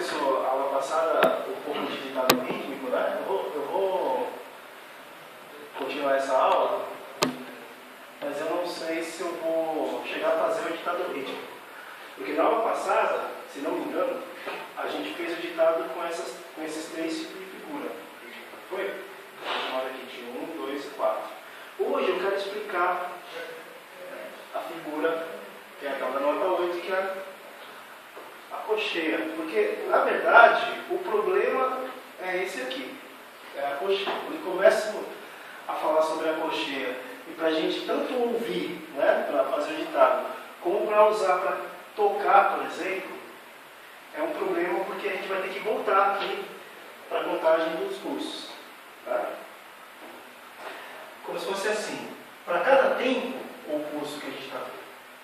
começou a aula passada um pouco de ditado rítmico, né? Eu vou continuar essa aula, mas eu não sei se eu vou chegar a fazer o ditado rítmico. Porque na aula passada, se não me engano, a gente fez o ditado com esses três tipos de figura. Foi? Chamada aqui de 1, 2 e 4. Hoje eu quero explicar a figura, que é aquela da nota 8, que é a cocheia. Porque, na verdade, o problema é esse aqui. É a cocheia. Quando começa a falar sobre a cocheia, e para a gente tanto ouvir, né, para fazer o ditado, como para usar para tocar, por exemplo, é um problema porque a gente vai ter que voltar aqui para a contagem dos pulsos. Tá? Como se fosse assim. Para cada tempo, ou pulso que a gente está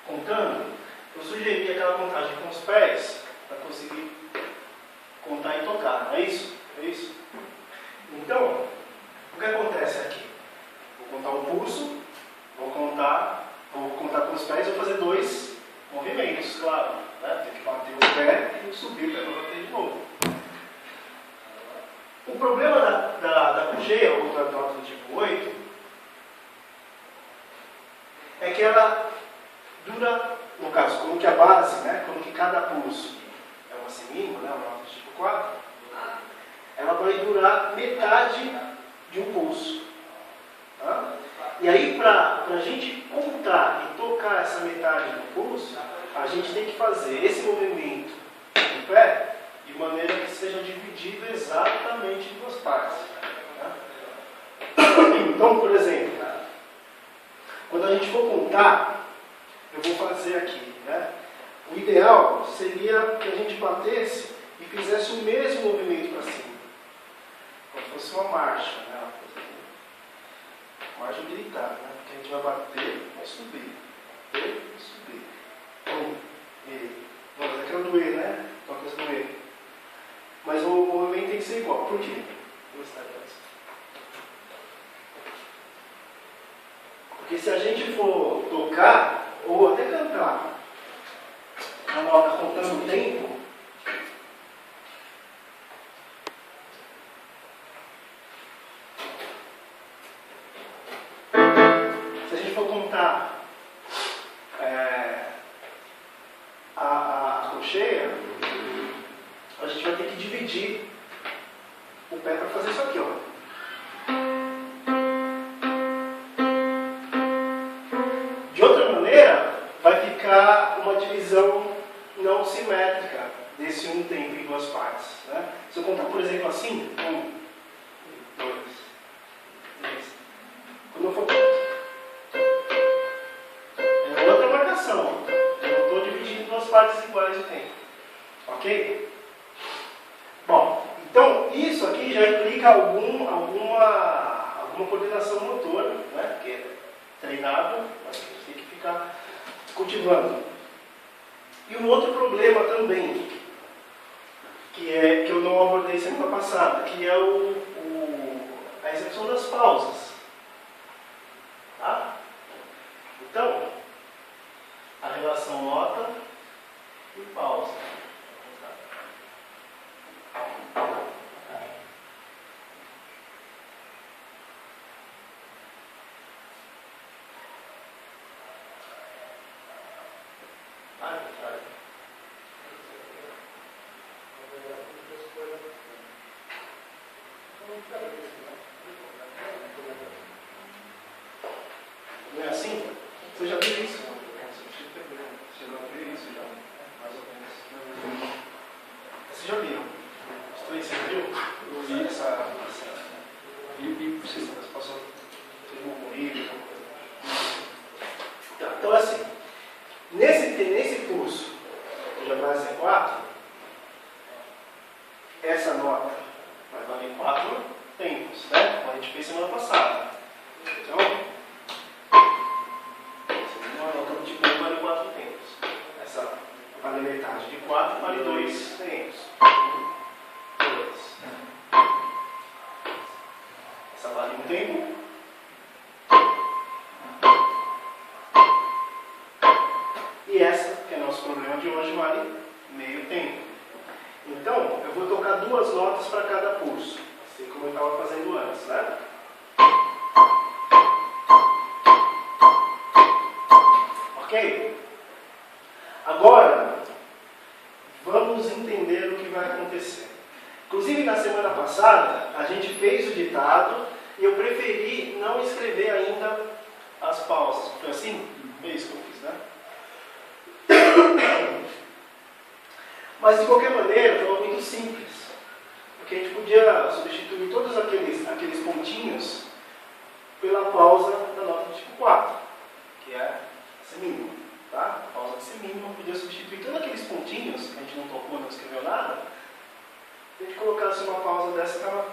contando, eu sugeri aquela contagem com os pés para conseguir contar e tocar. Não é isso? É isso? Então, o que acontece aqui? Vou contar o pulso, vou contar com os pés, vou fazer dois movimentos, claro. Né? Tem que bater o pé e subir o pé para bater de novo. O problema da cocheia, ou da nota do tipo 8, é que ela dura, no caso, como que a base, né? Como que cada pulso é uma semínima, né? Uma nota do tipo 4, ela vai durar metade de um pulso. Tá? E aí, para a gente contar e tocar essa metade do pulso, a gente tem que fazer esse movimento do pé de maneira que seja dividido exatamente em duas partes. Tá? Então, por exemplo, quando a gente for contar, eu vou fazer aqui. Né? O ideal seria que a gente batesse e fizesse o mesmo movimento para cima. Como se fosse uma marcha. Né? Marcha militar, né? Porque a gente vai bater, vai subir. Bater e subir. Não, mas aqui é o do E, né? Toca do E. Mas o movimento tem que ser igual. Por quê? Vou mostrar para você. Porque se a gente for tocar, ou até cantar, a nota contando o tempo, se a gente for contar a cocheia, a gente vai ter que dividir o pé para fazer isso aqui, ó. De outra maneira, vai ficar uma divisão não simétrica desse um tempo em duas partes. Né? Se eu contar, por exemplo, assim, 1, 2, 3. Quando eu for... é outra marcação. Eu não estou dividindo em duas partes iguais o tempo. Ok? Bom, então isso aqui já implica alguma coordenação motora, né? Que é treinado, mas a gente tem que ficar cultivando. E um outro problema também, que eu não abordei semana passada, que é a execução das pausas. Tá? Então, a relação nota e pausa. Não é assim? Você já viu isso? Você já viu isso já? Mais ou menos. Vocês já viram? Você viu? Eu vi essa... E você passou comigo? Então assim, nesse curso de base 4, essa nota vai valer 4 tempos, né? Como a gente fez semana passada. Então, uma nota do tipo 1 vale 4 tempos. Essa vale metade de 4, vale 2 tempos. 2. Essa vale 1 tempo. E essa, que é nosso problema de hoje, vale meio tempo. Então, eu vou tocar 2 notas para cada pulso, assim como eu estava fazendo antes, né? Ok? Agora, vamos entender o que vai acontecer. Inclusive, na semana passada, a gente fez o ditado e eu preferi não escrever ainda as pausas. Foi assim? Foi isso que eu fiz, né? Mas, de qualquer maneira, foi muito simples. Porque a gente podia substituir todos aqueles pontinhos pela pausa da nota de tipo 4, que é semínima. Tá? A pausa de semínima, podia substituir todos aqueles pontinhos que a gente não tocou, não escreveu nada. Se a gente colocasse uma pausa dessa, estava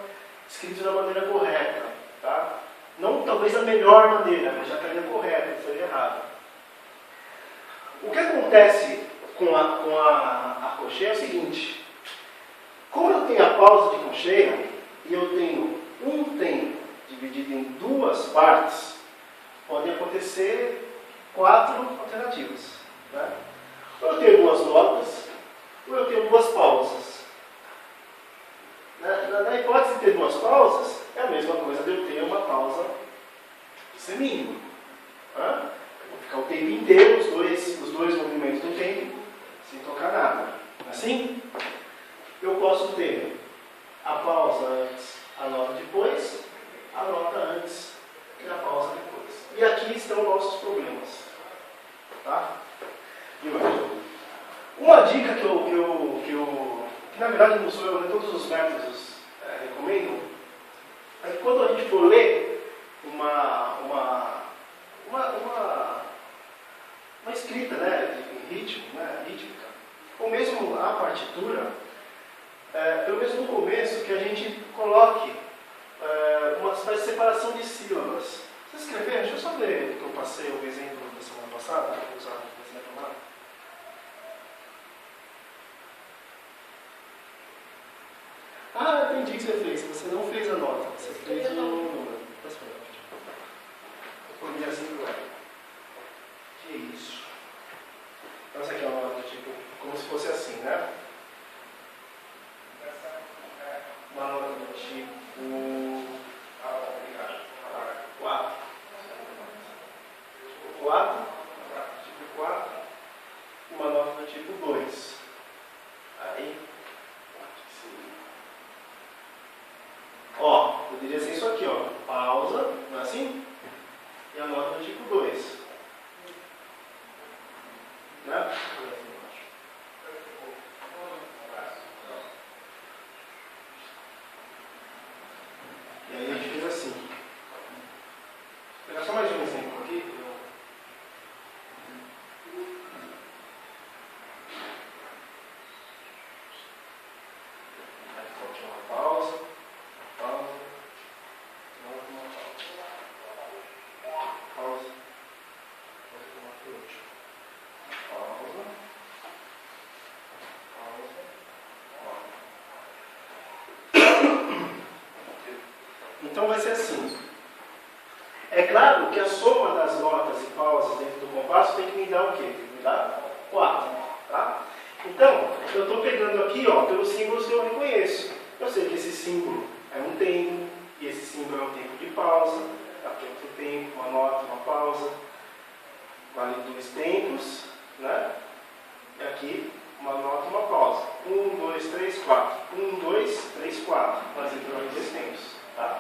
escrito da maneira correta. Tá? Não talvez da melhor maneira, mas já estaria correta, não seria errado. O que acontece com a colcheia é o seguinte: como eu tenho a pausa de colcheia e eu tenho um tempo dividido em 2 partes, podem acontecer 4 alternativas. Né? Ou eu tenho 2 notas, ou eu tenho 2 pausas. Na hipótese de ter 2 pausas, é a mesma coisa de eu ter uma pausa semínima. Né? Eu vou ficar o tempo inteiro, os dois movimentos do tempo, sem tocar nada. Assim, eu posso ter a pausa antes, a nota depois, a nota antes e a pausa depois. E aqui estão nossos problemas. Tá? Uma dica que na verdade não sou eu, né? Todos os métodos recomendam, é que quando a gente for ler uma escrita, né, de ritmo, né, rítmica, ou mesmo a partitura, pelo menos no começo, que a gente coloque uma espécie de separação de sílabas. Vocês escreveram? Deixa eu só ler o que eu passei, o exemplo da semana passada, para usar o exemplo lá. Ah, entendi o que você fez. Você não fez a nota, você fez o número. Eu podia assim agora. Que isso? Então, essa aqui é uma nota tipo, como se fosse assim, né? Uma nota do tipo 4. Tipo 4. Uma nota do tipo 2. Aí. Ó, poderia ser isso aqui, ó. Pausa, não é assim? E a nota do tipo 2. Né? E aí a gente fez assim. Vou pegar só mais um exemplo aqui. Aí coloquei uma pausa. Pausa. Uma pausa. Pausa. Pausa. Então vai ser assim. É claro que a soma das notas e pausas dentro do compasso tem que me dar o quê? Tem que me dar 4. Tá? Então, eu estou pegando aqui, ó, pelos símbolos que eu reconheço. Eu sei que esse símbolo é um tempo, e esse símbolo é um tempo de pausa. Aqui é outro tempo, uma nota, uma pausa. Vale 2 tempos, né? E aqui, uma nota, uma pausa. 1, 2, 3, 4. 1, 2, 3, 4. Nós entramos em 2 tempos. Tá?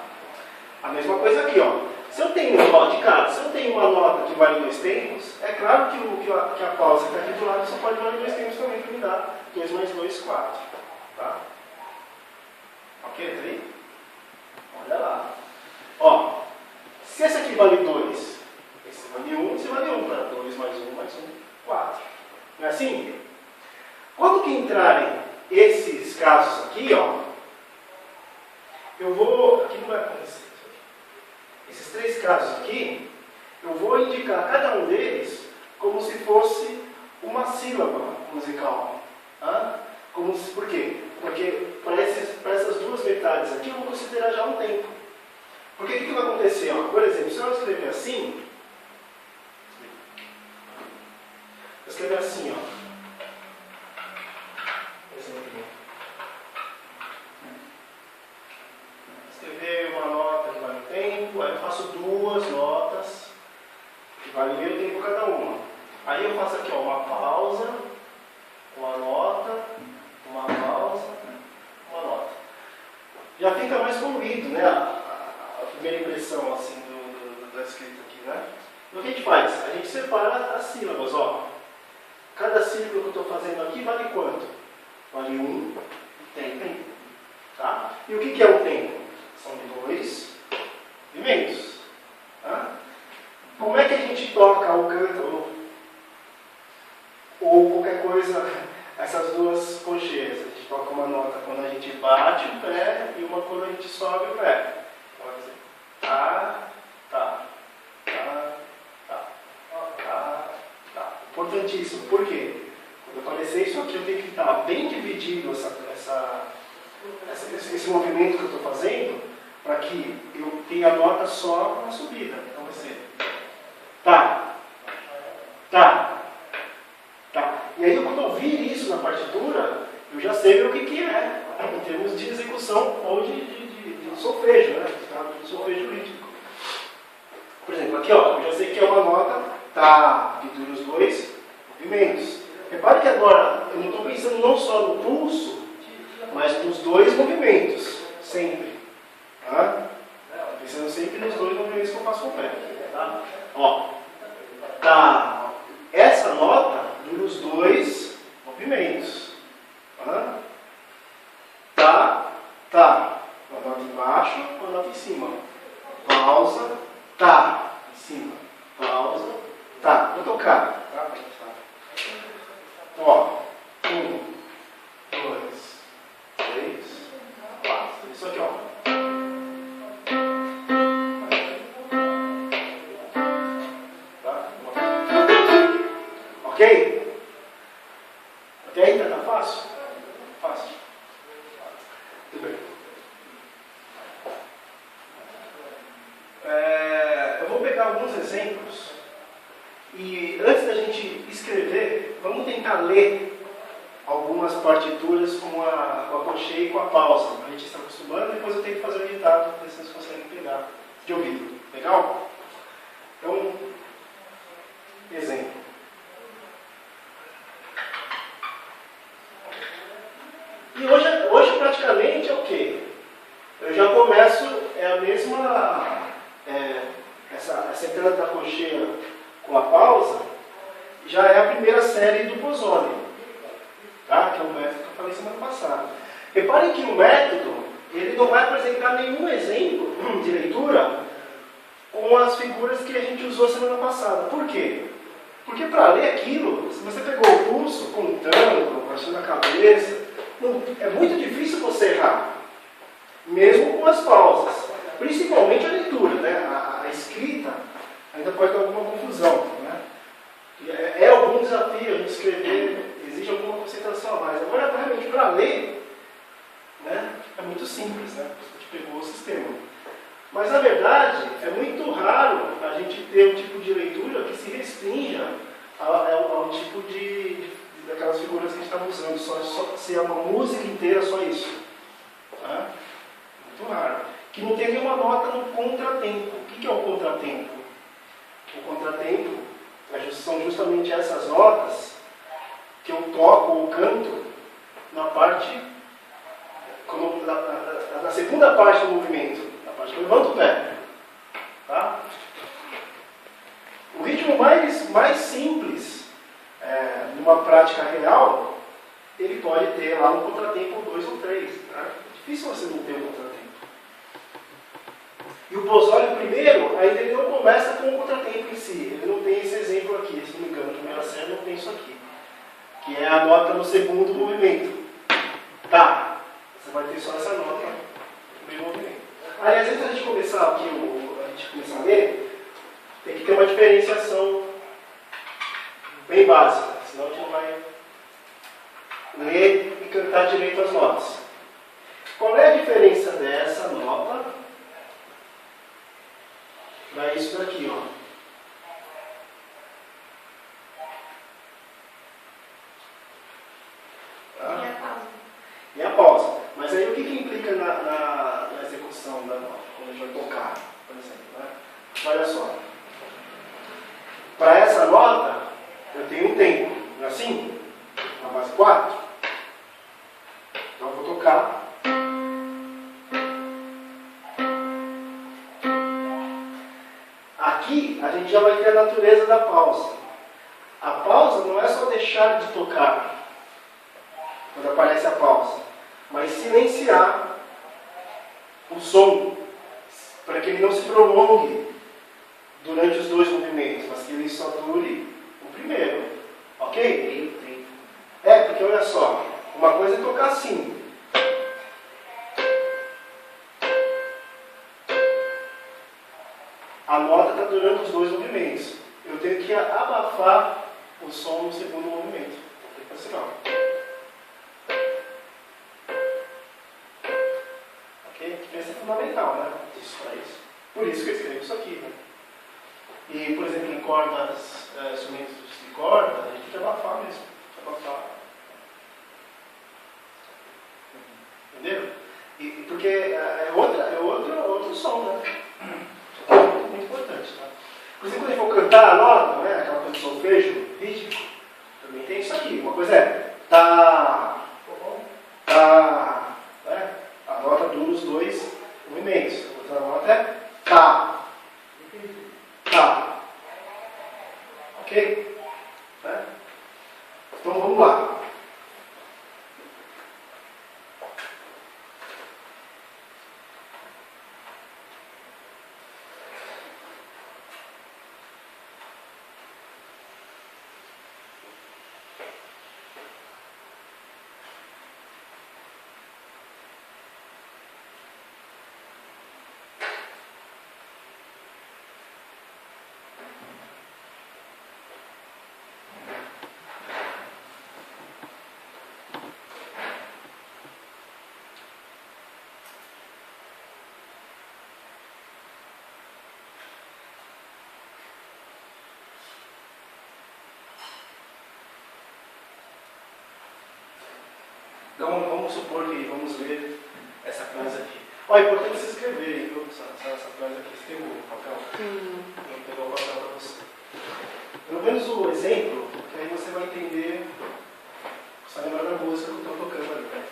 A mesma coisa aqui, ó. Se eu tenho uma nota que vale 2 tempos, é claro que a pausa que está aqui do lado só pode valer 2 tempos também, para me dar 2 mais 2, 4. Tá? Ok? Tá aí? Olha lá. Ó, se esse aqui vale 2, esse vale 1, esse vale 1. Tá? 2 mais 1 mais 1, 4. Não é assim? Quando que entrarem esses casos aqui, ó, eu vou... Aqui não vai acontecer. Esses 3 casos aqui, eu vou indicar cada um deles como se fosse uma sílaba musical. Por quê? Porque para essas 2 metades aqui, eu vou considerar já um tempo. Porque o que vai acontecer? Ó? Por exemplo, se eu escrever assim, ó. Exemplo. Aí eu faço aqui, ó, uma pausa, uma nota, uma pausa, uma nota. Já fica mais fluido, né? A primeira impressão assim, da escrita aqui, né? Então, o que a gente faz? A gente separa as sílabas, ó. Cada sílaba que eu estou fazendo aqui vale quanto? Vale 1 tempo. Tá? E o que é o tempo? São 2 movimentos. Tá? Como é que a gente toca o canto ou qualquer coisa, essas duas cocheiras? A gente toca uma nota quando a gente bate o pé e uma quando a gente sobe o pé. Pode ser. Tá, tá, tá, tá, tá, tá. Importantíssimo. Por quê? Quando aparecer isso aqui, eu tenho que estar bem dividido esse movimento que eu estou fazendo, para que eu tenha a nota só na subida. Então vai ser tá, tá, tá. E aí quando eu ouvir isso na partitura, eu já sei o que é, em termos de execução ou de solfejo, né? De solfejo rítmico. Por exemplo, aqui ó, eu já sei que é uma nota tá, que dura os 2 movimentos. Repare que agora eu não estou pensando não só no pulso, mas nos 2 movimentos, sempre. Tá? Pensando sempre nos 2 movimentos que eu faço com o pé. Tá? Ó, tá. Essa nota dura os 2 movimentos. Tá? Tá, tá. Uma nota embaixo, uma nota em cima. Pausa, tá. Em cima. Pausa, tá. Vou tocar. Tá? Então, ó. 1, 2, 3, 4. Isso aqui, ó. Ok? Até aí tá fácil? Fácil. Tudo bem. Eu vou pegar alguns exemplos e antes da gente escrever, vamos tentar ler algumas partituras com a cocheia e com a pausa, para a gente estar acostumando, depois eu tenho que fazer o ditado, para ver se vocês conseguem pegar de ouvido. Legal? Então, exemplo. E hoje praticamente é o quê? Eu já começo, é a mesma, essa entrada da cocheia com a pausa, já é a primeira série do Pozzoli, tá? Que é o método que eu falei semana passada. Reparem que o método, ele não vai apresentar nenhum exemplo de leitura com as figuras que a gente usou semana passada. Por quê? Porque para ler aquilo, se você pegou o pulso, contando, baixando a cabeça, é muito difícil você errar, mesmo com as pausas, principalmente a leitura, né? A escrita ainda pode ter alguma confusão, né? É algum desafio a gente escrever, exige alguma concentração a mais. Agora, realmente, para ler, né? É muito simples, né? A gente pegou o sistema. Mas, na verdade, é muito raro a gente ter um tipo de leitura que se restrinja ao tipo daquelas figuras que a gente estava usando, só ser uma música inteira, só isso. Tá? Muito raro. Que não tem nenhuma nota no contratempo. O que é o contratempo? O contratempo são justamente essas notas que eu toco ou canto na parte, na segunda parte do movimento, na parte que eu levanto o pé. Tá? O ritmo mais simples, numa prática real, ele pode ter lá um contratempo 2 ou 3. Tá? É difícil você não ter um contratempo. E o Pozzoli, primeiro, ainda ele não começa com o contratempo em si. Ele não tem esse exemplo aqui, se não me engano, a primeira série não tem isso aqui. Que é a nota no segundo movimento. Tá. Você vai ter só essa nota no primeiro movimento. Aliás, antes da gente começar aqui, a gente começar a ler, tem que ter uma diferenciação bem básica, senão a gente não vai ler e cantar direito as notas. Qual é a diferença dessa nota para isso daqui, ó? Tá? E a pausa. Mas aí o que implica na execução da nota, quando a gente vai tocar, por exemplo, né? Olha só. Para essa nota, eu tenho 4. Então eu vou tocar. Aqui a gente já vai ter a natureza da pausa. A pausa não é só deixar de tocar quando aparece a pausa, mas silenciar o som para que ele não se prolongue durante os dois movimentos, mas que ele só dure o primeiro. Ok? Porque olha só, uma coisa é tocar assim. A nota está durando os dois movimentos. Eu tenho que abafar o som no segundo movimento. Tem que assim, ó. Ok? Isso é fundamental, né? Isso para isso. Por isso que eu escrevo isso aqui, né? E, por exemplo, em cordas, instrumentos de corda, a gente tem que abafar mesmo. Abafar. Entendeu? Porque é outro som, né? Muito importante, tá? Por exemplo, quando a gente for cantar a nota, né? Aquela coisa de solfejo rítmico, também tem isso aqui. Uma coisa é tá, né? A nota dura os dois movimentos. A outra nota é tá. Ok? Né? Então vamos lá. Então vamos supor que vamos ler essa frase aqui. É importante vocês escreverem, viu? Essa frase aqui. Você tem o papel? Vou pegar o papel para você. Pelo menos o exemplo, que aí você vai entender, você vai lembrar da música que eu estou tocando ali. Né?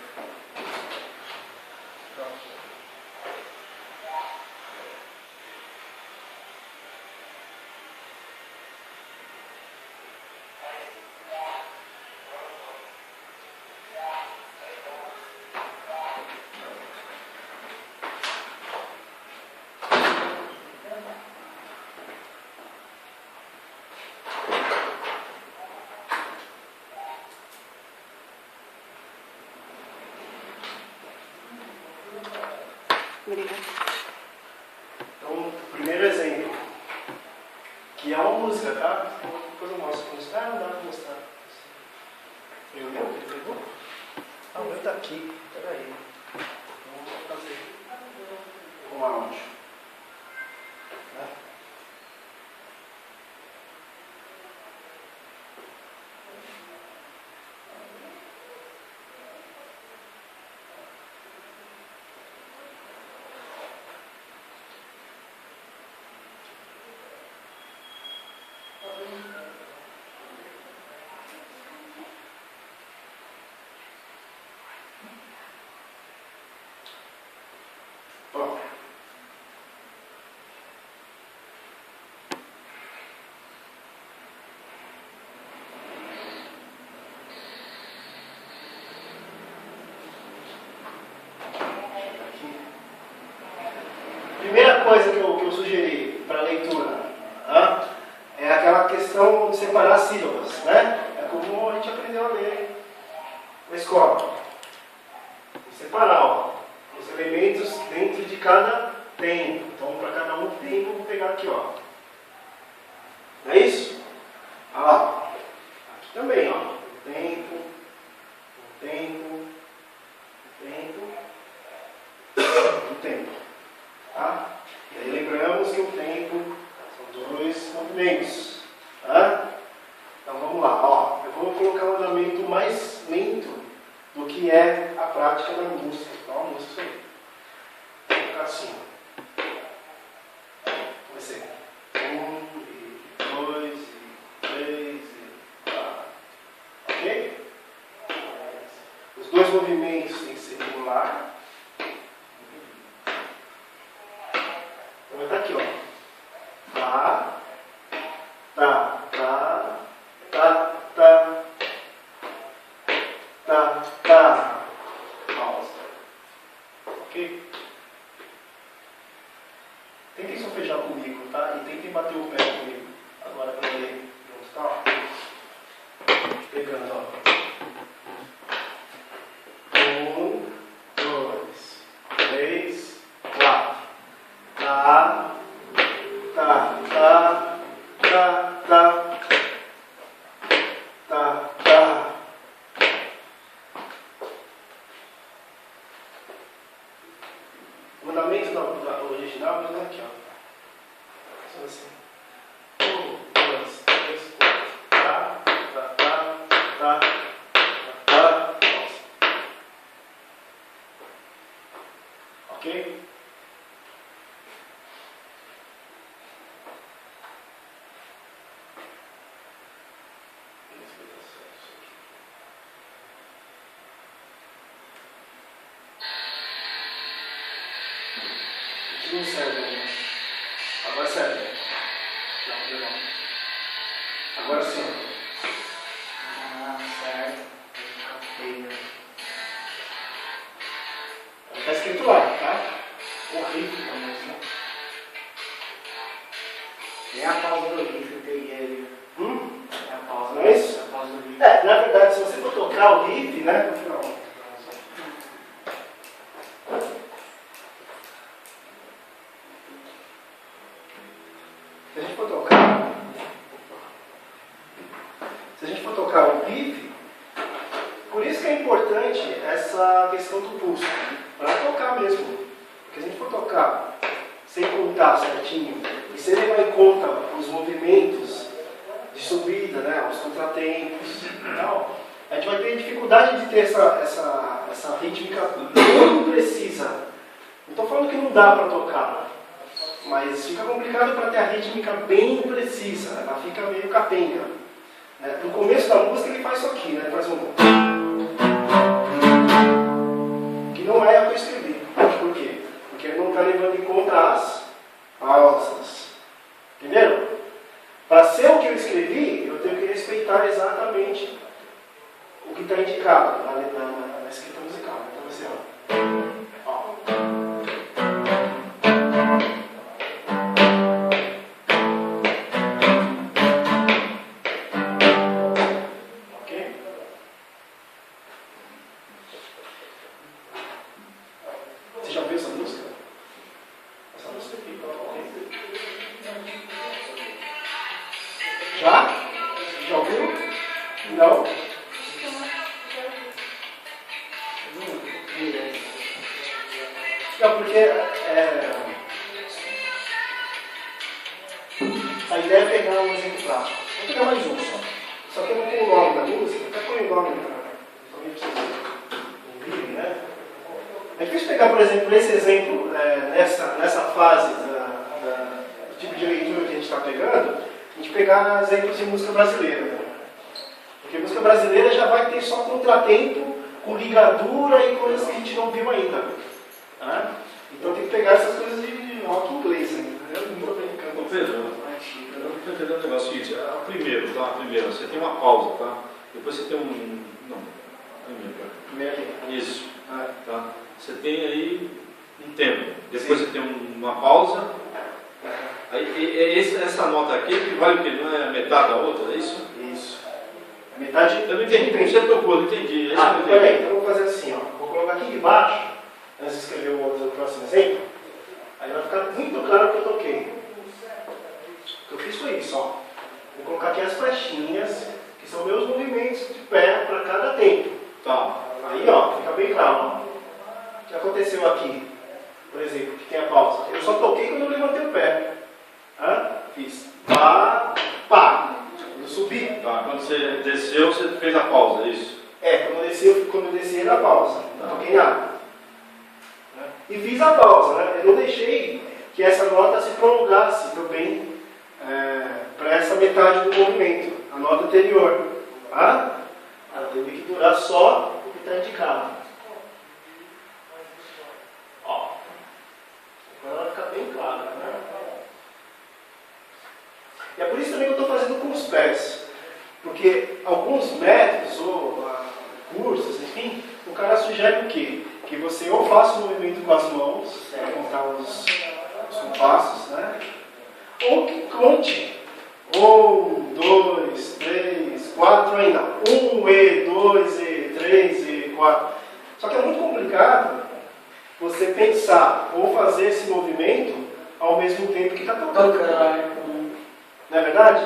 Obrigada. Então, o primeiro exemplo, que é uma música, tá? Depois eu mostro a música. Não dá para mostrar. Eu não? Ele pegou? O meu está aqui. Espera aí. Então, vou fazer com áudio. Né? Bom. Primeira coisa que eu sugeri para a leitura, tá? É aquela questão de separar as sílabas, né? É como a gente aprendeu a ler na escola. Separar, ó, os elementos dentro de cada tempo. Então, para cada um tempo, eu vou pegar aqui, ó. Não é isso? Olha lá. Aqui também, ó. O tempo, o tempo, o tempo, o tempo. Tá? E aí lembramos que o tempo são dois movimentos. Tá? Então vamos lá. Ó, eu vou colocar um andamento mais lento do que é a prática da música. Então a música aí. Vou colocar assim. Vai ser 1, 2, 3, 4. Ok? movimentos têm que ser regular. Então vai estar aqui, ó. Tá, tá, tá, tá, tá, tá, tá. Pausa. Ok? Tentem solfejar comigo, tá? E tentem bater o pé comigo. Agora para ler junto, tá? Pegando, ó. 1, 2, 3, 4. Tá, tá, tá, tá, tá, tá, tá. O mandamento da original é aqui, ó. Só assim. 1, 2, 3, 4. Tá, tá, tá, tá, tá. Ok? Isso não serve, né? Agora serve. Não, não. Agora sim. Ah, certo. Está escrito lá, tá? Horrível a música. É a pausa do riff, eu peguei ali. É a pausa. Não é isso? É a pausa do riff. É, na verdade, se você for tocar o riff, né? No final. Se a gente for tocar o riff, por isso que é importante essa questão do pulso, para tocar mesmo. Porque se a gente for tocar sem contar certinho, e sem levar em conta os movimentos de subida, né, os contratempos e tal, a gente vai ter dificuldade de ter essa rítmica bem precisa. Não estou falando que não dá para tocar, mas fica complicado para ter a rítmica bem precisa, ela fica meio capenga. No começo da música ele faz isso aqui, né? Ele faz um... que não é a que eu escrevi. Por quê? Porque ele não está levando em conta as pausas. Entenderam? Para ser o que eu escrevi, eu tenho que respeitar exatamente o que está indicado na escrita musical. Então assim, ó. Ok? Você já ouviu essa música? Essa música aqui, já? Já ouviu? Não? Não, porque a ideia é pegar um exemplo prático. Vou pegar mais um só. Só que eu não ponho o nome da música, até põe o nome para vocês ouvirem, né? É difícil pegar, por exemplo, esse exemplo nessa fase do tipo de leitura que a gente está pegando, a gente pegar exemplos de música brasileira. Né? Porque música brasileira já vai ter só contratempo, com ligadura e coisas que a gente não viu ainda. Né? Então tem que pegar essas coisas de rock inglês ainda. Eu não estou brincando. Ô Pedro, eu não estou entendendo o negócio seguinte. Primeiro, tá? Primeiro, você tem uma pausa, tá? Depois você tem um... Não, primeiro. Isso. Tá? Você tem aí um tempo. Depois Sim. você tem uma pausa. Aí, essa nota aqui que vale o quê? Não é metade da outra, é isso? Isso. A metade... Eu não entendi como você tocou, não entendi. É isso que eu não peraí, entendi. então eu vou fazer assim, ó. Vou colocar aqui embaixo, antes de escrever o próximo exemplo, aí vai ficar muito claro o que eu toquei. O que eu fiz foi isso, ó. Vou colocar aqui as flechinhas, que são meus movimentos de pé para cada tempo. Tá. Aí, ó, fica bem claro, ó. O que aconteceu aqui, por exemplo, que tem a pausa? Eu só toquei quando eu levantei o pé. Fiz pá, pá. Quando eu subi. Tá. Quando você desceu, você fez a pausa, é isso? Quando eu desci na pausa. Não toquei nada. E fiz a pausa, né? Eu não deixei que essa nota se prolongasse também para essa metade do movimento, a nota anterior. Tá? Ela teve que durar só o que está indicado. alguns métodos ou cursos, enfim, o cara sugere o quê? Que você ou faça o movimento com as mãos, para contar os compassos, né? Ou que conte. 1, 2, 3, 4 ainda. 1 E, 2 E, 3 E, 4. Só que é muito complicado você pensar ou fazer esse movimento ao mesmo tempo que está tocando. Não é verdade?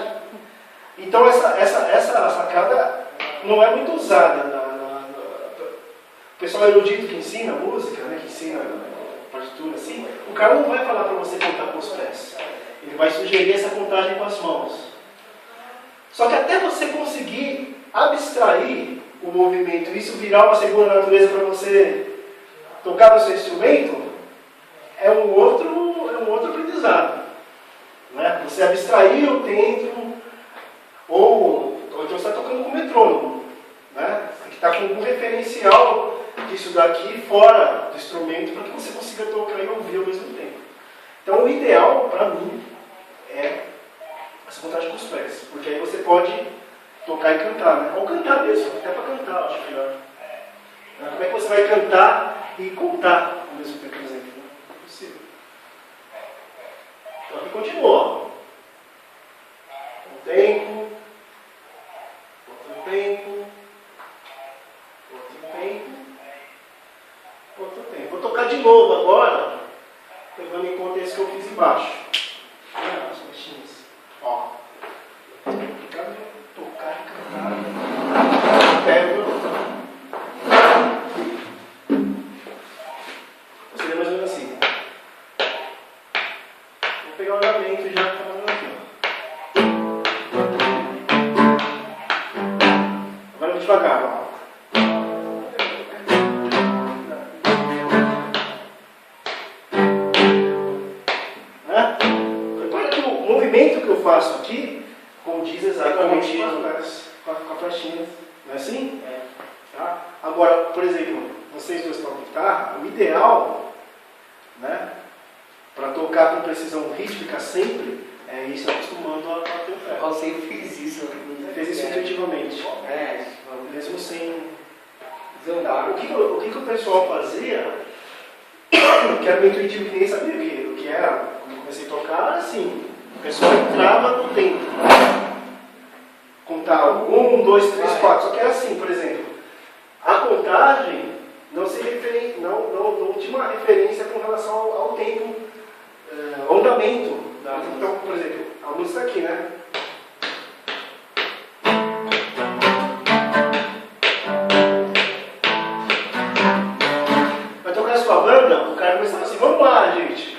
Então essa sacada não é muito usada. O pessoal erudito que ensina música, né, que ensina partitura assim, o cara não vai falar para você contar com os pés. Ele vai sugerir essa contagem com as mãos. Só que até você conseguir abstrair o movimento e isso virar uma segunda natureza para você tocar no seu instrumento, é um outro aprendizado. Né? Você abstrair o tempo, ou então você está tocando com metrônomo. Né? Tem que estar com um referencial disso daqui fora do instrumento para que você consiga tocar e ouvir ao mesmo tempo. Então o ideal, para mim, é essa contagem com os pés, porque aí você pode tocar e cantar, né? Ou cantar mesmo, até para cantar, acho melhor. Como é que você vai cantar e contar ao mesmo tempo, por exemplo? Não é possível. Então aqui continua. Um tempo, outro tempo, outro tempo, outro tempo. Vou tocar de novo agora, levando em conta esse que eu fiz embaixo. As mexinhas. Ó. Tocar e cantar. Pego. Seria mais ou menos assim. Vou pegar o andamento e já fazendo aqui, ó. Agora eu vou devagar, ó. Que eu faço aqui condiz exatamente com a flechinha, não é assim? É. Tá? Agora, por exemplo, vocês dois tocam guitarra, o ideal, né, para tocar com precisão rítmica sempre, é ir se acostumando a bater o pé. Eu sempre fiz isso. Fez isso intuitivamente. Mesmo sem... Tá? O que o pessoal fazia, que era meio intuitivo, que ninguém sabia o que era, quando eu comecei a tocar, era assim. O pessoal entrava no tempo. Contava 1, 2, 3, 4. Só que era assim, por exemplo. A contagem não tinha uma referência com relação ao tempo, ao andamento. Então, por exemplo, a música aqui, né? Vai tocar a sua banda, o cara começava assim, vamos lá, gente.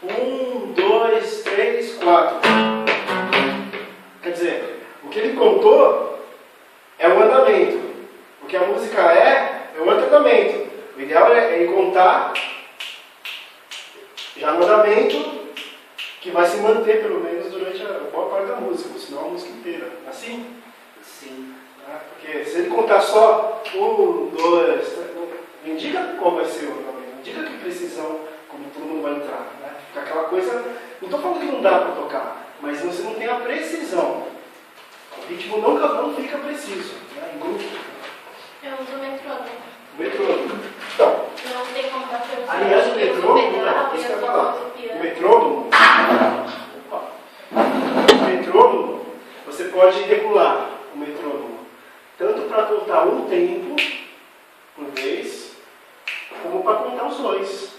1, 2, 3, 4. Quer dizer, o que ele contou é o andamento. O que a música é o andamento. O ideal é ele contar já no andamento que vai se manter pelo menos durante a boa parte da música, senão a música inteira. Assim? Sim. Porque se ele contar só 1, 2, 3, não indica qual vai ser o andamento, não indica que precisão, como todo mundo vai entrar. Né? Fica aquela coisa, não estou falando que não dá para tocar, mas você não tem a precisão. O ritmo não fica preciso, né? Em grupo. Eu uso o metrônomo. O metrônomo. Então, não tem como bater o aliás, o metrônomo, isso que eu ia falar. O metrônomo, você pode regular o metrônomo, tanto para contar um tempo por vez, como para contar os dois.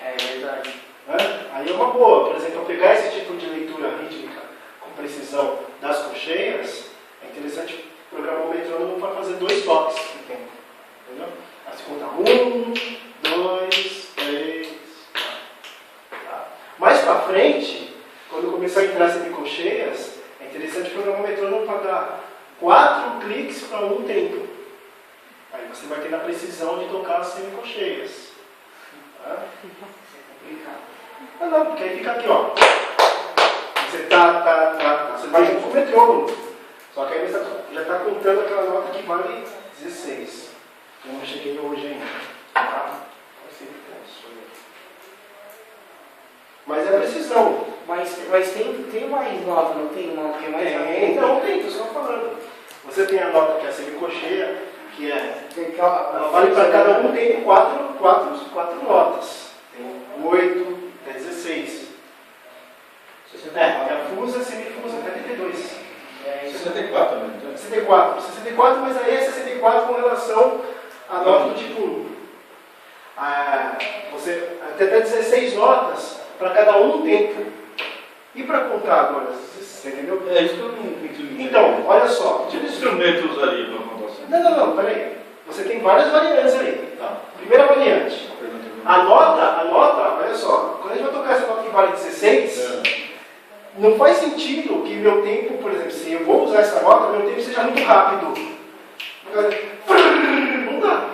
É verdade. Né? Aí é uma boa, por exemplo, pegar esse tipo de leitura rítmica com precisão das colcheias, é interessante programar o metrônomo para fazer 2 toques no tempo. Entendeu? Aí você conta 1, 2, 3, 4. Tá? Mais para frente, quando começar a entrar semicolcheias, é interessante programar o metrônomo para dar 4 cliques para um tempo. Aí você vai ter a precisão de tocar as semicolcheias. Tá? Não, porque aí fica aqui, ó. Você você vai junto com o metrônomo. Só que aí você já está contando aquela nota que vale 16. Eu não cheguei hoje ainda. Tá? Mas é a precisão. Mas tem mais nota, não tem nota que é mais Então tem, tô só falando. Você tem a nota que é a semicocheia, que é. Vale para cada um, tem quatro notas. Tem 8, tem 16. É a fusa, a semifusa, até 32. 64 também, então. 64, mas aí é 64 com relação à nota do tipo 1. Você tem até 16 notas para cada um tempo. E para contar agora? Você entendeu? É isso que eu não entendi. Então, olha só. Que instrumento usaria para contar assim? Não, peraí. Você tem várias variantes aí. Tá. Primeira variante. A nota, olha só. Quando a gente vai tocar essa nota que vale 16, não faz sentido que meu tempo, por exemplo, se eu vou usar essa nota, meu tempo seja muito rápido. Não dá.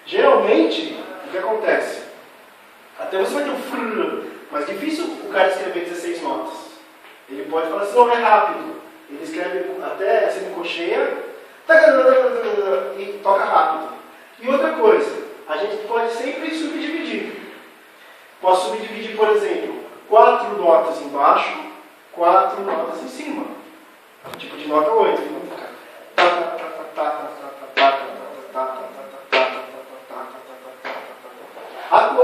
Geralmente, o que acontece? Até você vai ter um frrr, mas difícil o cara escrever 16 notas. Ele pode falar assim, não, é rápido. Ele escreve até a semicocheia e toca rápido. E outra coisa, a gente pode sempre subdividir. Posso subdividir, por exemplo, 4 notas embaixo, 4 notas em cima. Tipo de nota 8.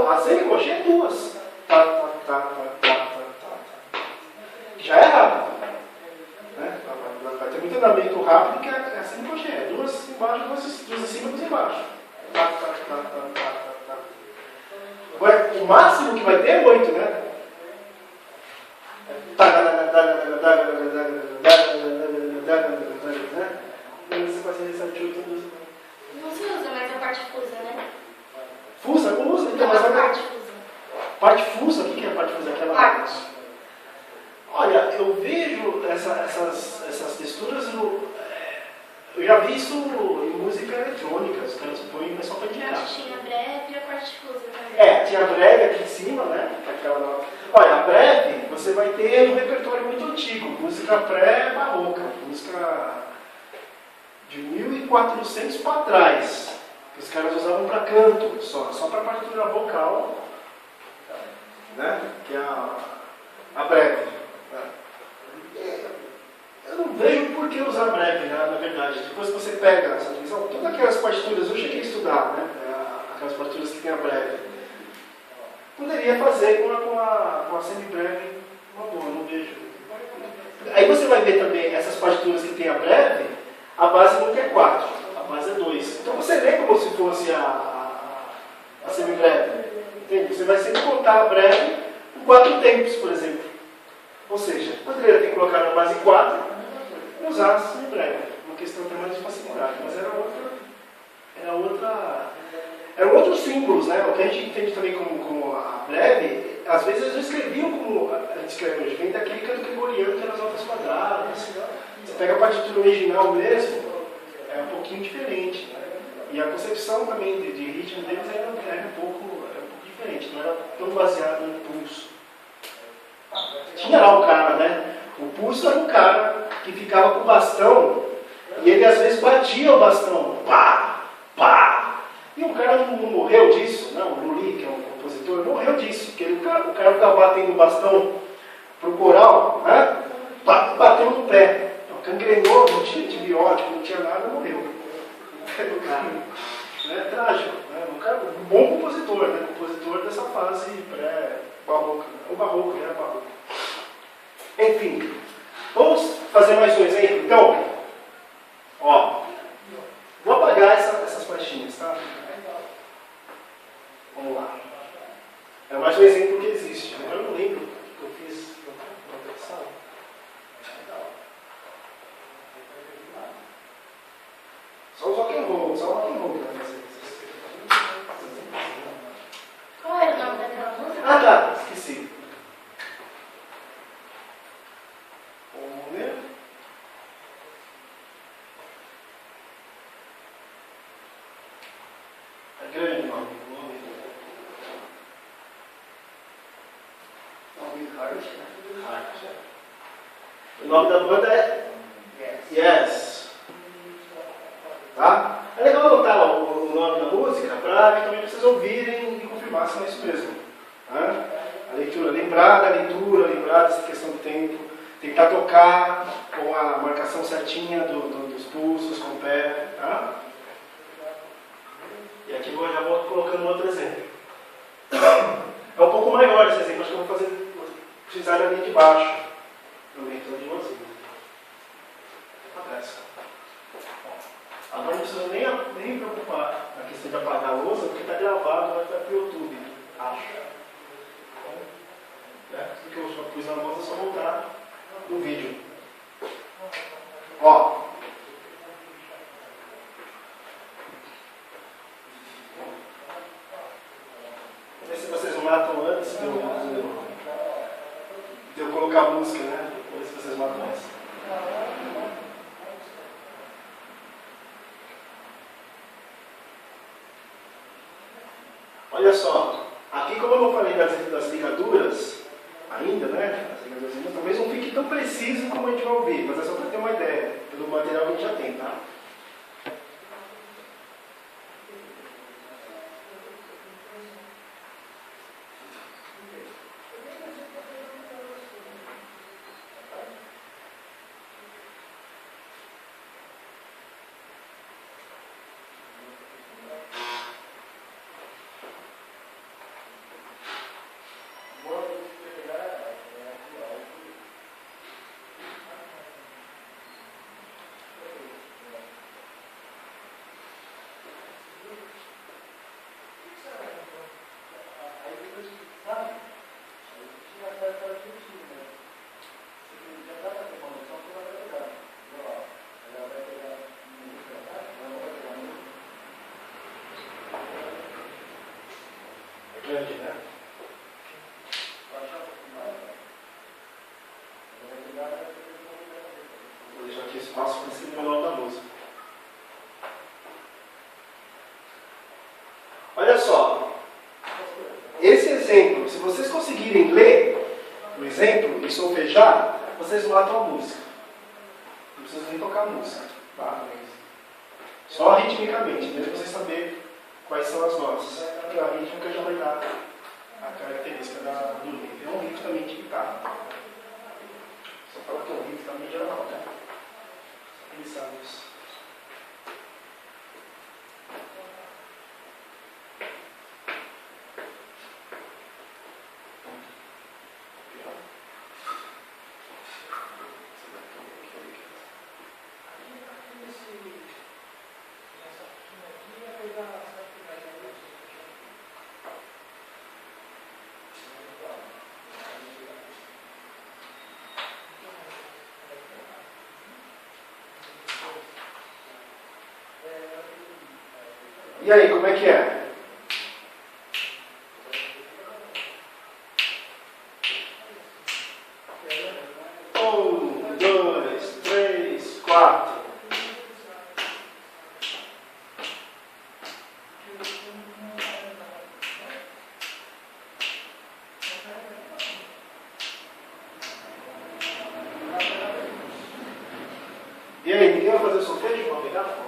A semicocheia é 2. Já é rápido. Né? Vai ter muito andamento rápido que é a semicocheia. 2 embaixo, 2 em cima, 2 embaixo. Agora, o máximo que vai ter é 8, né? Não se usa mais a parte fusa, né? Fusa? Usa. Então, Não, mas a parte fusa. parte fusa? O que é a parte fusa? Aquela Parte. Olha, eu vejo essas texturas, eu já vi isso em música eletrônica, os caras põem, mas só para guitarra. Tinha breve e a parte fusa também. Tinha a breve aqui em cima, né? Olha, a breve você vai ter um repertório muito antigo, música pré-barroca, música de 1400 para trás, que os caras usavam para canto, só para partitura vocal, né? Que é a breve. Eu não vejo por que usar breve, né, na verdade. Depois que você pega essa divisão, todas aquelas partituras, eu cheguei a estudar, né? Aquelas partituras que tem a breve. Poderia fazer com a semi-breve uma boa, não vejo. Aí você vai ver também essas partituras que tem a breve, a base nunca é 4, a base é 2. Então você lê como se fosse a semi-breve. Entende? Você vai sempre contar a breve em 4 tempos, por exemplo. Ou seja, poderia ter que colocar na base 4 e usar a semi-breve. Uma questão até mais de facilidade, mas eram outros símbolos, né? O que a gente entende também como a breve, às vezes eles não escreviam como a gente escreve hoje, vem daquele canto gregoriano que era as notas quadradas. Você pega a partitura original mesmo, é um pouquinho diferente, né? E a concepção também de ritmo deles era um pouco diferente, não era tão baseado no pulso. Tinha lá o cara, né? O pulso era um cara que ficava com o bastão e ele às vezes batia o bastão. Pá, pá. E o cara não morreu disso, não? O Lully, que é um compositor, morreu disso. Porque o cara ficava batendo o bastão pro coral, né? Bateu no pé. Cangrenou, não tinha antibiótico, não tinha nada, morreu. O cara. É trágico. Né? Um bom compositor, né? Compositor dessa fase pré-barroca. O barroco, né? Barroco. Enfim, vamos fazer mais um exemplo. Então, ó, vou apagar essas pastinhas, tá? Vamos lá. É mais um exemplo que existe. Agora eu não lembro o que eu fiz na outra sala. Só o rock and roll que vai fazer isso. Qual era o nome daquela música? Ah, tá, esqueci. Vamos ver. É grande o nome. O nome da banda é Yes. Tá? É legal anotar o nome da música para que também vocês ouvirem e confirmar se é isso mesmo. Né? A leitura, lembrar da leitura, lembrar dessa questão do tempo, tentar tocar com a marcação certinha dos pulsos com o pé, tá? E aqui eu já vou colocando outro exemplo. É um pouco maior esse exemplo, acho que eu vou precisar da linha de baixo. Aumentando de nozinho. Acontece. Agora não precisa nem me preocupar na questão de apagar a louça, porque está gravado, vai estar para o YouTube, acho. Tudo que eu já pus na louça é só voltar no vídeo. Ó. Vou ver se vocês não matam antes de eu colocar a música, né? Vou ver se vocês matam antes. Olha só, aqui como eu não falei das ligaduras ainda, né? As ligaduras talvez não fique tão preciso como a gente vai ouvir, mas é só para ter uma ideia pelo material que a gente já tem, tá? Grande, né? Vou deixar aqui espaço para esse manual da música. Olha só, esse exemplo, se vocês conseguirem ler o exemplo e solfejar, vocês matam a música. Não precisam nem tocar a música, tá? Só ritmicamente, mesmo vocês saberem quais são as notas. Porque a rítmica já vai dar a característica do livro. É um ritmo também de guitarra. Só falar que é um ritmo também geral, né? Só pensar nisso. E aí, como é que é? Um, dois, três, quatro. E aí, ninguém vai fazer o solfejo para pegar?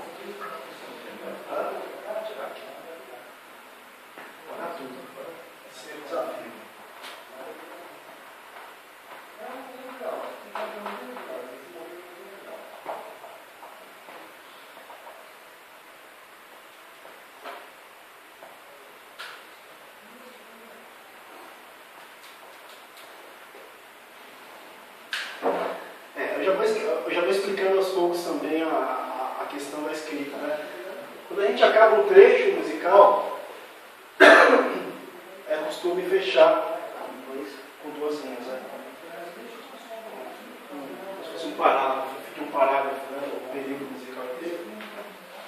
Eu já vou explicando aos poucos também a questão da escrita, né? Quando a gente acaba um trecho musical, é costume fechar com duas linhas, né? Como se fosse um parágrafo, né? O período musical inteiro,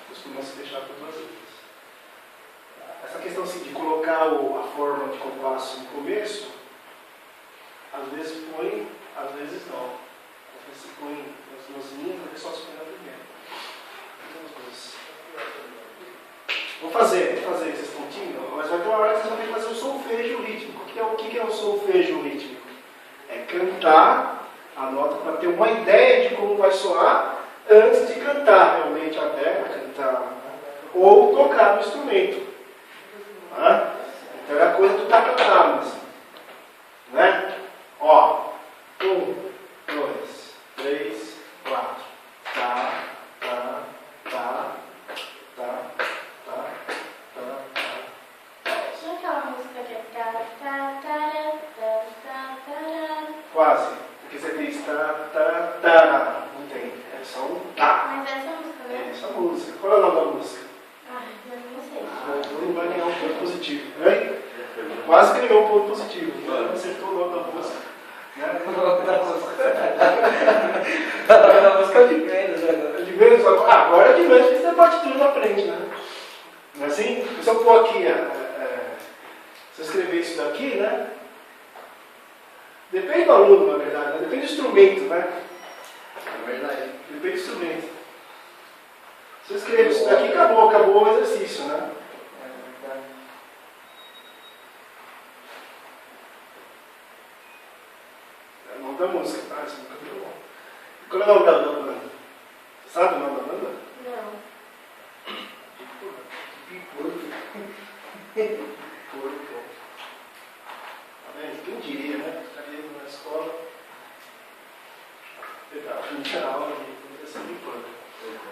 costuma se fechar com duas linhas. Essa questão assim, de colocar a forma de compasso no começo, às vezes põe, às vezes não. Se põe as duas linhas, porque só se põe na primeira. Vou fazer esses pontinhos, mas vai ter uma hora que vocês vão ter que fazer o solfejo rítmico. O que é o solfejo rítmico? É cantar a nota para ter uma ideia de como vai soar antes de cantar realmente até cantar. Ou tocar no instrumento. Tá? Então é a coisa do tá cantando. Né? Ó, 1, 2, 3, 4. Tá, tá, tá, tá, tá, tá, tá. Tinha aquela música que é tá, tá, tá, tá, tá, tá. Quase. Porque você fez tá, tá, tá. Não tem. É só um tá. Mas essa música, É né? essa música. Qual é o nome da música? Ai, eu não sei. Não vai ganhar um ponto positivo. Né? Quase que ganhou um ponto positivo. Não acertou o nome da música. Né? O nome da música. O nome da música é de menos agora. De menos, agora de menos porque você bate tudo na frente, né? Não é assim? Se eu for aqui, se eu escrever isso daqui, né? Depende do aluno, na verdade, né? Depende do instrumento, né? É verdade. Depende do instrumento. Se eu escrever isso daqui, acabou o exercício, né? É o nome da música, tá? Essa música é muito bom. Qual é o nome da banda? Você sabe o nome da banda? Não. Porco. Tá vendo? Quem diria, né? Estaria na escola. Legal, não tinha aula de essa de porco.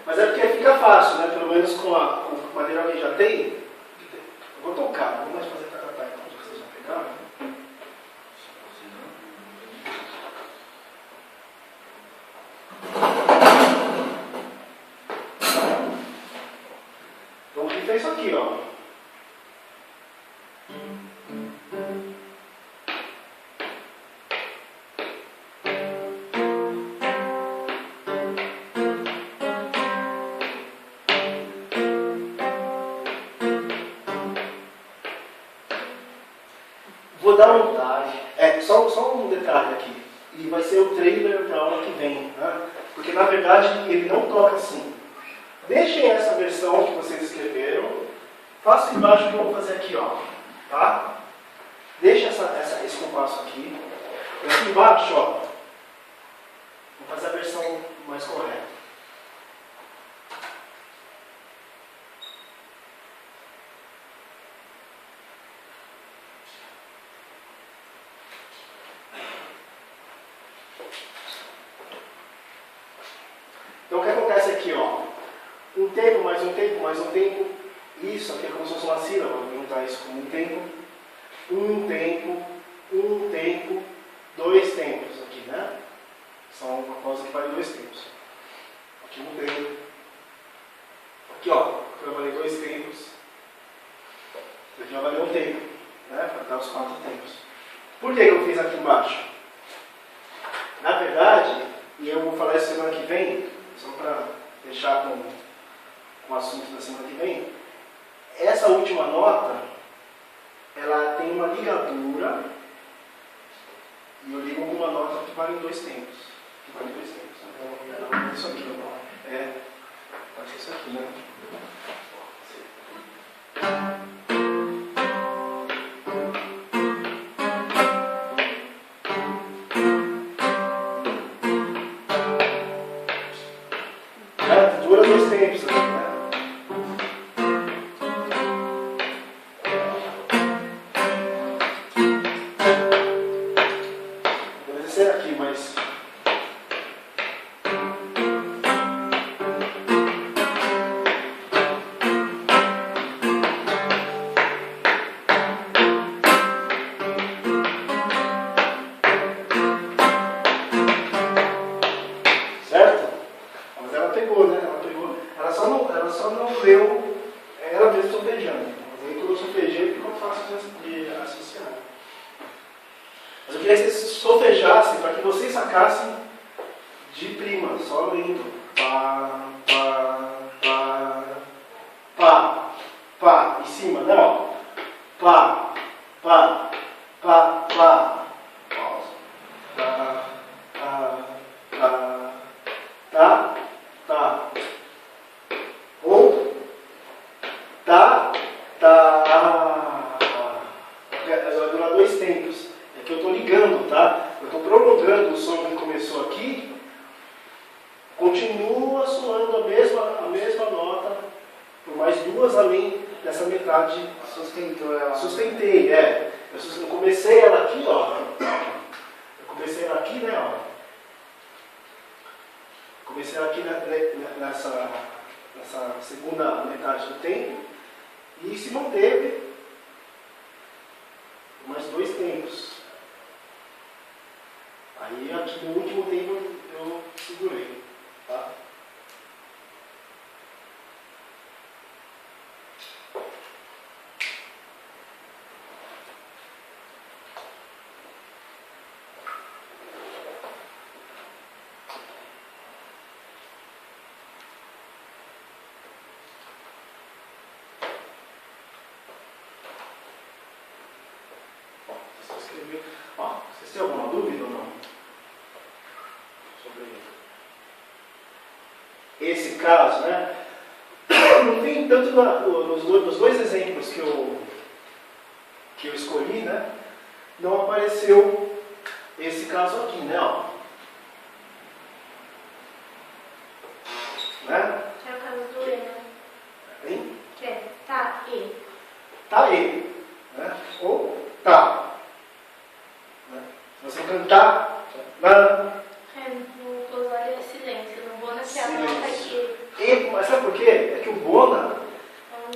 Mas é porque fica fácil, né? Pelo menos com o material que já tem. Eu vou tocar, não vou mais fazer tacatá enquanto vocês já pegaram. Então, o que fez isso aqui, ó. Vou dar só um detalhe aqui. E vai ser o trailer da aula que vem. Né? Porque, na verdade, ele não toca assim. Deixem essa versão que vocês escreveram. Façam embaixo o que eu vou fazer aqui, ó. Tá? Deixa esse compasso aqui. E aqui embaixo, ó. Vou fazer a versão mais correta. Então o que acontece aqui, ó? Um tempo, mais um tempo, mais um tempo. Isso aqui é como se fosse uma sílaba, vou juntar isso como um tempo. Um tempo, dois tempos aqui, né? São uma pausa que vale dois tempos. Aqui um tempo. Aqui, ó, eu valei dois tempos. Aqui já valeu um tempo, né? Para dar os quatro tempos. Por que eu fiz aqui embaixo? Na verdade, e eu vou falar isso semana que vem, só para deixar com o assunto da semana que vem, essa última nota, ela tem uma ligadura, e eu ligo com uma nota que vale em dois tempos. Que vale em dois tempos. Então, isso aqui, pode ser isso aqui, né? Dura dois tempos aqui, né? Vou descer aqui, mas... Certo? Mas ela pegou, né? Ela só não leu ela mesmo solfejando. Mas aí quando eu solfejei ficou fácil de associar. Mas eu queria que vocês solfejassem para que vocês sacassem de prima, só lendo. Pá, pá, pá, pá, pá, em cima, não. Pá, pá, pá, pá. Pausa. Pá, pá, pá, tá, tá. Ou tá, tá. Vai durar dois tempos. É que eu estou ligando, tá? Eu estou prolongando o som que começou aqui. Continua soando a mesma nota, por mais duas além dessa metade. Sustentou ela. Sustentei, Eu comecei ela aqui, ó. Eu comecei ela aqui, né, ó. Comecei ela aqui nessa segunda metade do tempo e se manteve mais 2 tempos. Aí aqui no último tempo eu segurei, tá? Ó, vocês têm alguma dúvida ou não? Sobre esse caso, né? No fim, tanto nos 2 exemplos que eu escolhi, né? Não apareceu esse caso aqui, né? Ó. Né? É o caso do E, né? Hein? Que é tá, E. Tá E, né? Ou tá. Né? Se você cantar, lá. É, no Pozzoli é silêncio. No Bona que é a Silêncio. nota que E, mas sabe por quê? É que o Bona.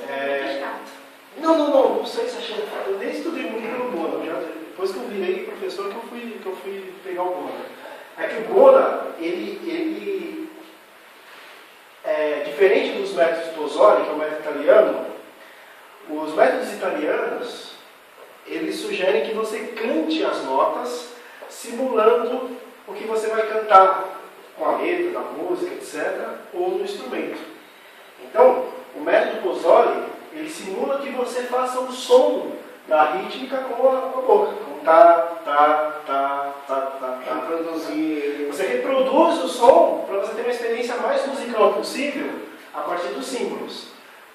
é muito chato. Não sei se achei. Eu nem estudei muito pelo Bona. Depois que eu virei professor que eu fui pegar o Bona. É que o Bona, ele é diferente dos métodos Pozzoli, que é o método italiano. Os métodos italianos, eles sugerem que você cante as notas simulando o que você vai cantar com a letra da música, etc., ou no instrumento. Então, o método Pozzoli, ele simula que você faça o som da rítmica com a boca, com tá. Reproduzir. Você reproduz o som para você ter uma experiência mais musical possível a partir dos símbolos.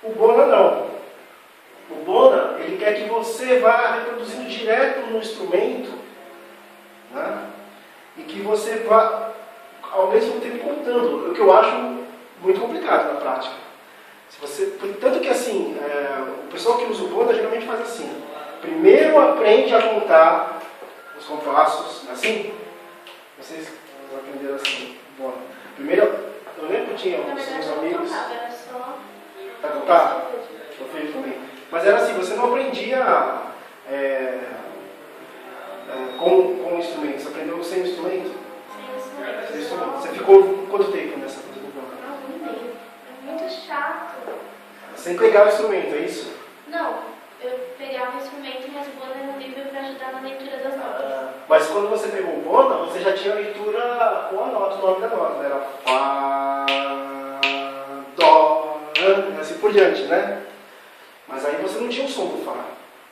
O Bona não. O Bona, ele quer que você vá reproduzindo direto no instrumento, né? E que você vá ao mesmo tempo contando, o que eu acho muito complicado na prática. Tanto que assim, o pessoal que usa o Bona geralmente faz assim: primeiro aprende a contar os compassos, assim. Vocês aprenderam assim, Bona. Primeiro, eu lembro que tinha Na uns verdade, eu não amigos. contava, era só. Pra contar? Eu fiz também. Mas era assim, você não aprendia com instrumento, você aprendeu sem instrumento? Sem instrumento. Você ficou quanto tempo nessa coisa do Bona? Não, um e-mail. É muito chato. Sem pegar o instrumento, é isso? Não, eu pegava o instrumento, mas o Bona era um livro para ajudar na leitura das notas. Mas quando você pegou o Bona, você já tinha a leitura com a nota, o nome da nota. Era Fá, Dó, assim por diante, né? Mas aí você não tinha o som do Fá.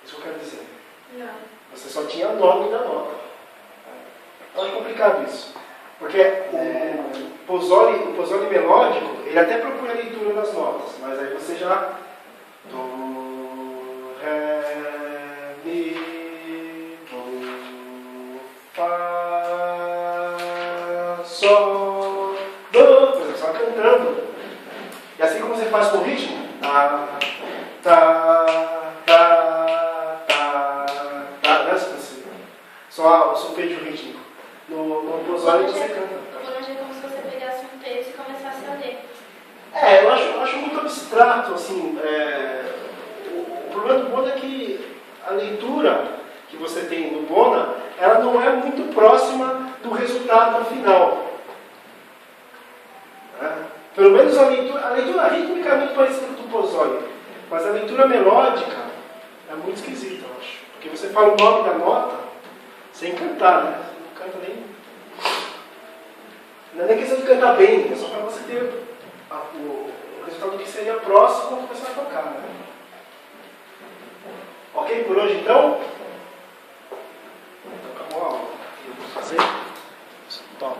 Isso que eu quero dizer. Não. Você só tinha o nome da nota. Então é complicado isso. Porque o Pozzoli melódico, ele até propõe a leitura das notas, mas aí você já... Do, Ré, Mi, Do, Fá, Sol, Do. Por exemplo, você vai cantando. E assim como você faz com o ritmo, só o solfejo rítmico. No Pozzoli você canta. O Bona é como se você pegasse um texto e começasse a ler. Eu acho muito abstrato, assim. O problema do Bona é que a leitura que você tem no Bona, ela não é muito próxima do resultado no final. Né? Pelo menos a leitura rítmica é muito parecida com o do Pozzoli, mas a leitura melódica é muito esquisita, eu acho. Porque você fala o nome da nota sem cantar, né? Você não canta nem... Não é nem questão de cantar bem, é só para você ter o resultado que seria próximo ao que você vai tocar, né? Ok por hoje, então? Então acabou a aula. Eu vou fazer. Toma.